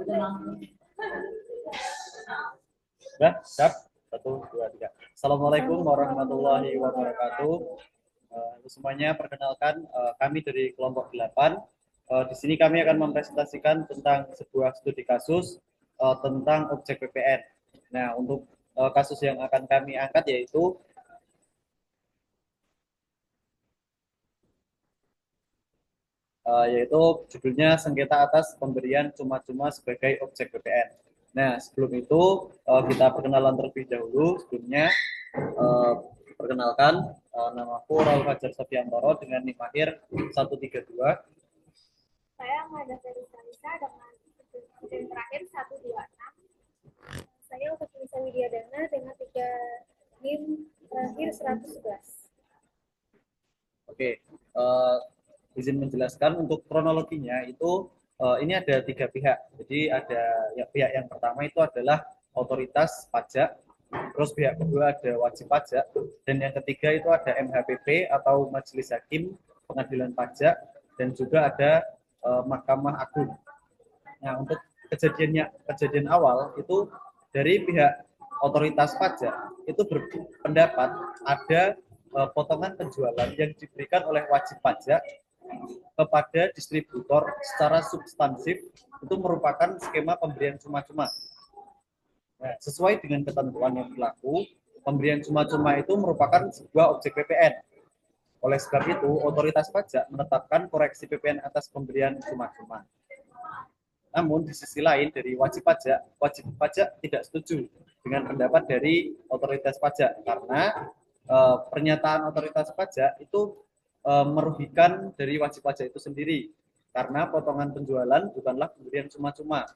Sudah, siap? 1, 2, 3. Assalamualaikum warahmatullahi wabarakatuh. Semuanya, perkenalkan kami dari kelompok 8. Di sini kami akan mempresentasikan tentang sebuah studi kasus tentang objek PPN. Nah, untuk kasus yang akan kami angkat yaitu judulnya sengketa atas pemberian cuma-cuma sebagai objek PPN. Nah, sebelum itu kita perkenalan terlebih dahulu. Sebelumnya perkenalkan, namaku Raul Fajar Sofiantoro dengan NIM akhir 132. Saya Mada Felisa dengan NIM terakhir 126. Saya Ustaz Lisa Widyadana dengan 3 NIM terakhir 111. Oke, izin menjelaskan untuk kronologinya itu ini ada 3 pihak. Jadi ada pihak yang pertama itu adalah otoritas pajak, terus pihak kedua ada wajib pajak, dan yang ketiga itu ada MHPP atau Majelis Hakim Pengadilan Pajak, dan juga ada Mahkamah Agung. Nah, untuk kejadian awal itu dari pihak otoritas pajak itu berpendapat ada potongan penjualan yang diberikan oleh wajib pajak kepada distributor secara substansif itu merupakan skema pemberian cuma-cuma. Nah, sesuai dengan ketentuan yang berlaku, pemberian cuma-cuma itu merupakan sebuah objek PPN. Oleh sebab itu, otoritas pajak menetapkan koreksi PPN atas pemberian cuma-cuma. Namun di sisi lain dari wajib pajak tidak setuju dengan pendapat dari otoritas pajak karena pernyataan otoritas pajak itu merugikan dari wajib pajak itu sendiri karena potongan penjualan bukanlah pemberian cuma-cuma.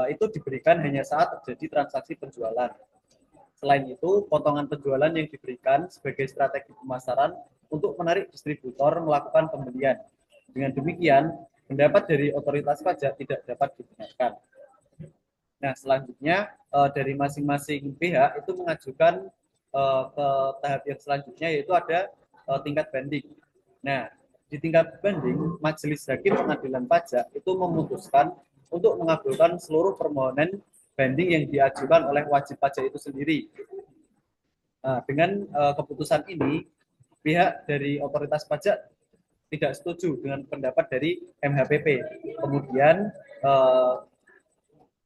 Itu diberikan hanya saat terjadi transaksi penjualan. Selain itu, potongan penjualan yang diberikan sebagai strategi pemasaran untuk menarik distributor melakukan pembelian. Dengan demikian, pendapat dari otoritas pajak tidak dapat dibenarkan. Nah, selanjutnya dari masing-masing pihak itu mengajukan ke tahap yang selanjutnya yaitu ada tingkat banding. Nah, di tingkat banding, Majelis Hakim Pengadilan Pajak itu memutuskan untuk mengabulkan seluruh permohonan banding yang diajukan oleh wajib pajak itu sendiri. Nah, dengan keputusan ini, pihak dari otoritas pajak tidak setuju dengan pendapat dari MHPP. Kemudian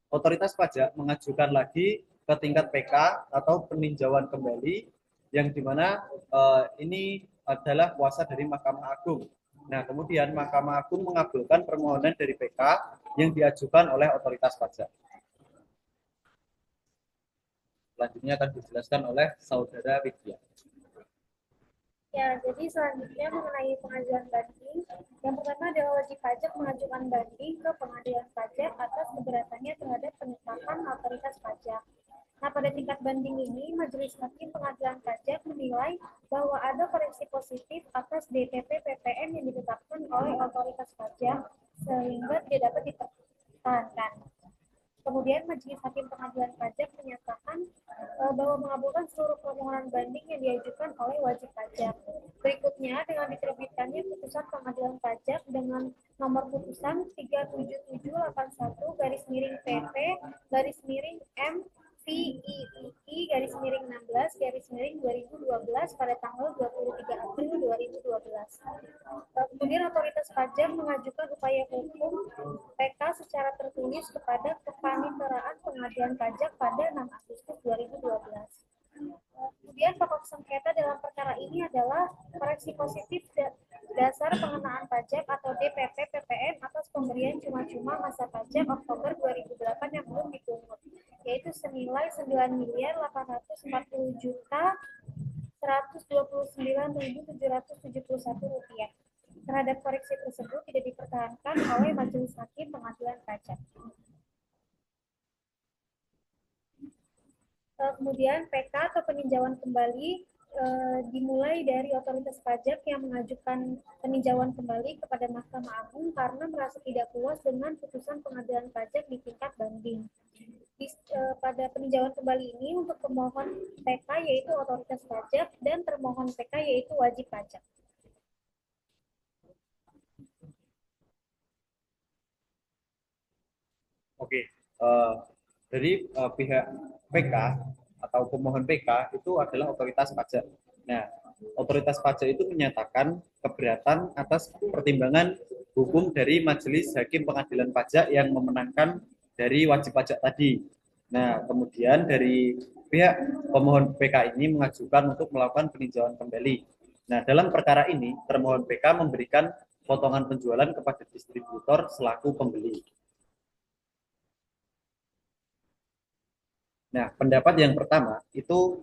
otoritas pajak mengajukan lagi ke tingkat PK atau peninjauan kembali yang dimana ini adalah kuasa dari Mahkamah Agung. Nah, kemudian Mahkamah Agung mengabulkan permohonan dari PK yang diajukan oleh otoritas pajak. Selanjutnya akan dijelaskan oleh Saudara Widya. Ya, jadi selanjutnya mengenai pengajuan banding. Yang pertama adalah wajib pajak mengajukan banding ke pengadilan pajak atas keberatannya terhadap penetapan otoritas pajak. Nah, pada tingkat banding ini, Majelis Hakim Pengadilan Pajak menilai bahwa ada koreksi positif atas DPP PPN yang ditetapkan oleh otoritas pajak sehingga tidak dapat dipertahankan. Kemudian Majelis Hakim Pengadilan Pajak menyatakan bahwa mengabulkan seluruh permohonan banding yang diajukan oleh wajib pajak. Berikutnya, dengan diterbitkannya putusan Pengadilan Pajak dengan nomor putusan 377/1/MVII/MPI/16/2012 pada tanggal 23 April 2012. Kemudian otoritas pajak mengajukan upaya hukum PK secara tertulis kepada Kepaniteraan Pengadilan Pajak pada 6 Agustus 2012. Kemudian pokok sengketa dalam perkara ini adalah koreksi positif dasar pengenaan pajak atau DPP PPN atas pemberian cuma-cuma masa pajak Oktober 2008 yang belum dipungut, yaitu senilai 9.840.129.771 rupiah. Terhadap koreksi tersebut tidak dipertahankan oleh Majelis Hakim Pengadilan Pajak. Kemudian PK atau peninjauan kembali dimulai dari otoritas pajak yang mengajukan peninjauan kembali kepada Mahkamah Agung karena merasa tidak puas dengan putusan pengadilan pajak di tingkat banding. Pada peninjauan kembali ini untuk pemohon PK yaitu otoritas pajak dan termohon PK yaitu wajib pajak. Oke, eh, dari pihak PK atau pemohon PK itu adalah otoritas pajak. Nah, otoritas pajak itu menyatakan keberatan atas pertimbangan hukum dari Majelis Hakim Pengadilan Pajak yang memenangkan dari wajib pajak tadi. Nah, kemudian dari pihak pemohon PK ini mengajukan untuk melakukan peninjauan kembali. Nah, dalam perkara ini, termohon PK memberikan potongan penjualan kepada distributor selaku pembeli. Nah, pendapat yang pertama itu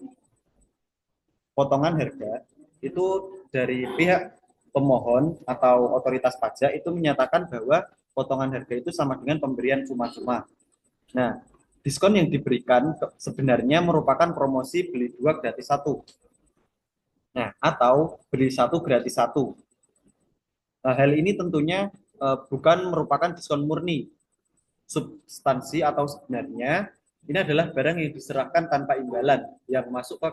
potongan harga itu dari pihak pemohon atau otoritas pajak itu menyatakan bahwa potongan harga itu sama dengan pemberian cuma-cuma. Nah, diskon yang diberikan sebenarnya merupakan promosi beli dua gratis satu. Nah, atau beli satu gratis satu. Nah, hal ini tentunya bukan merupakan diskon murni. Substansi atau sebenarnya ini adalah barang yang diserahkan tanpa imbalan yang masuk ke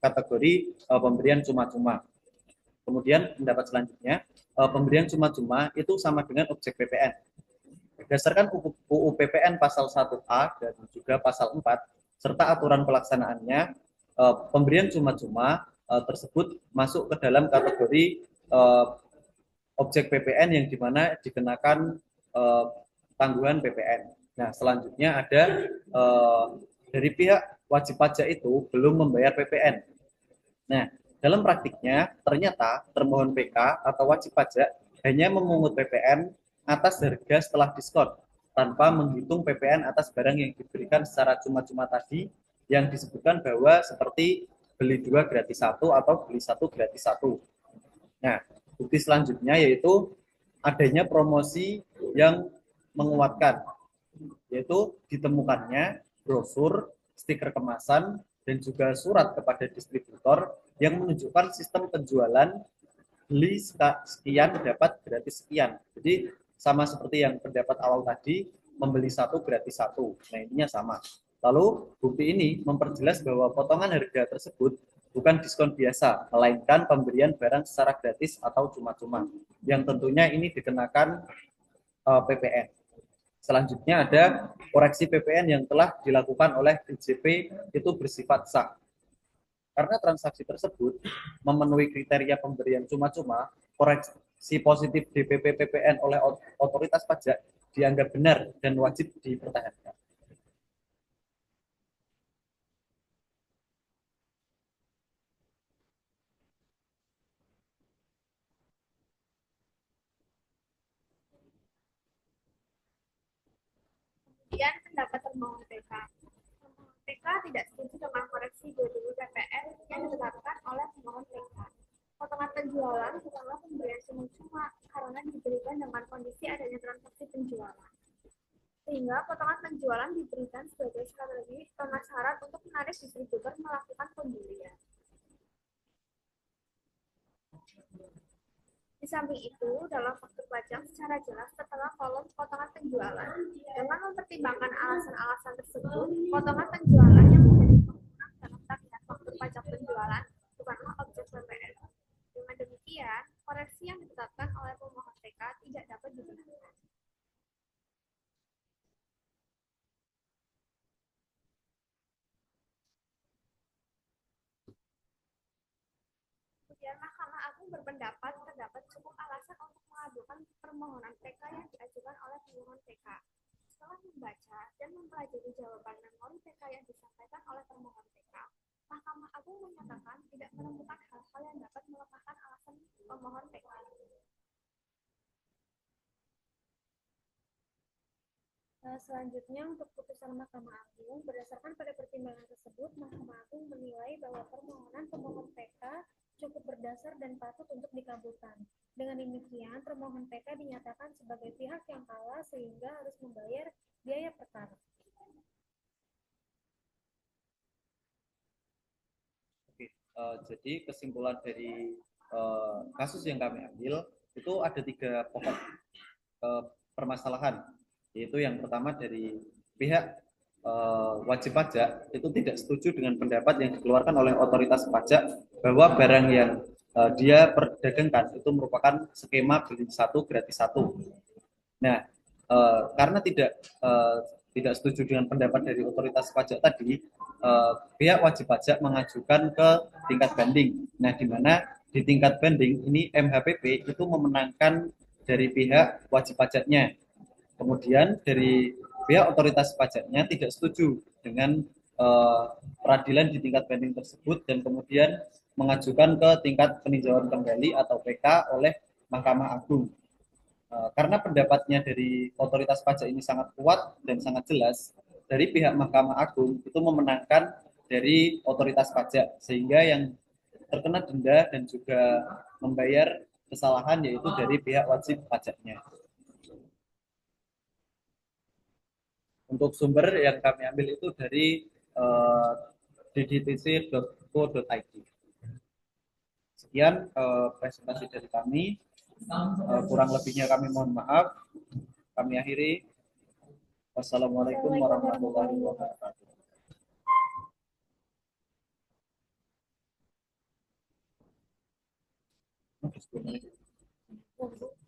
kategori pemberian cuma-cuma. Kemudian pendapat selanjutnya, pemberian cuma-cuma itu sama dengan objek PPN. Berdasarkan UU PPN pasal 1A dan juga pasal 4 serta aturan pelaksanaannya, pemberian cuma-cuma tersebut masuk ke dalam kategori objek PPN yang dimana dikenakan tanggungan PPN. Nah, selanjutnya ada dari pihak wajib pajak itu belum membayar PPN. Nah, dalam praktiknya ternyata termohon PK atau wajib pajak hanya memungut PPN atas harga setelah diskon tanpa menghitung PPN atas barang yang diberikan secara cuma-cuma tadi yang disebutkan bahwa seperti beli dua gratis satu atau beli satu gratis satu. Nah, bukti selanjutnya yaitu adanya promosi yang menguatkan, yaitu ditemukannya brosur, stiker kemasan, dan juga surat kepada distributor yang menunjukkan sistem penjualan beli sekian dapat gratis sekian. Jadi sama seperti yang pendapat awal tadi, membeli satu gratis satu. Nah, ininya sama. Lalu bukti ini memperjelas bahwa potongan harga tersebut bukan diskon biasa, melainkan pemberian barang secara gratis atau cuma-cuma. Yang tentunya ini dikenakan PPN. Selanjutnya ada koreksi PPN yang telah dilakukan oleh DJP itu bersifat sah. Karena transaksi tersebut memenuhi kriteria pemberian cuma-cuma, koreksi positif DPP PPN oleh otoritas pajak dianggap benar dan wajib dipertahankan. Kemudian pendapat termohon PK. Termohon PK tidak setuju dengan koreksi dulu PPN yang ditetapkan oleh pemohon PK. Potongan penjualan bukanlah pemberian cuma-cuma karena diberikan dengan kondisi adanya transaksi penjualan. Sehingga potongan penjualan diberikan sebagai strategi pemasaran untuk menarik distributor melakukan pembelian. Di samping itu, dalam faktur pajak secara jelas setelah kolom potongan penjualan, dengan mempertimbangkan alasan-alasan tersebut, potongan penjualan yang menjadi pengguna dalam tagihan faktur pajak penjualan bukanlah objek PPN. Dengan demikian, koreksi yang ditetapkan oleh pemohon PK tidak dapat digunakan. Kemudian Mahkamah Agung berpendapat terdapat cukup alasan untuk mengajukan permohonan PK yang diajukan oleh pemohon PK. Setelah membaca dan mempelajari jawaban memori PK yang disampaikan oleh permohon PK, Mahkamah Agung menyatakan tidak menemukan hal-hal yang dapat melemahkan alasan pemohon PK. Selanjutnya untuk putusan Mahkamah Agung, berdasarkan pada pertimbangan tersebut, Mahkamah Agung menilai bahwa permohonan pemohon PK cukup berdasar dan patut untuk dikabulkan. Dengan demikian, permohon PK dinyatakan sebagai pihak yang kalah sehingga harus membayar biaya perkara. Oke, jadi kesimpulan dari kasus yang kami ambil itu ada tiga pokok permasalahan, yaitu yang pertama dari pihak wajib pajak itu tidak setuju dengan pendapat yang dikeluarkan oleh otoritas pajak bahwa barang yang dia perdagangkan itu merupakan skema beli satu gratis satu. Nah, karena tidak tidak setuju dengan pendapat dari otoritas pajak tadi, pihak wajib pajak mengajukan ke tingkat banding. Nah, di mana di tingkat banding ini MHPP itu memenangkan dari pihak wajib pajaknya. Kemudian dari pihak otoritas pajaknya tidak setuju dengan peradilan di tingkat banding tersebut dan kemudian mengajukan ke tingkat peninjauan kembali atau PK oleh Mahkamah Agung. Karena pendapatnya dari otoritas pajak ini sangat kuat dan sangat jelas, dari pihak Mahkamah Agung itu memenangkan dari otoritas pajak, sehingga yang terkena denda dan juga membayar kesalahan yaitu dari pihak wajib pajaknya. Untuk sumber yang kami ambil itu dari ddtc.co.id. Sekian presentasi dari kami. Kurang lebihnya kami mohon maaf. Kami akhiri. Wassalamualaikum warahmatullahi wabarakatuh. Wabarakatuh.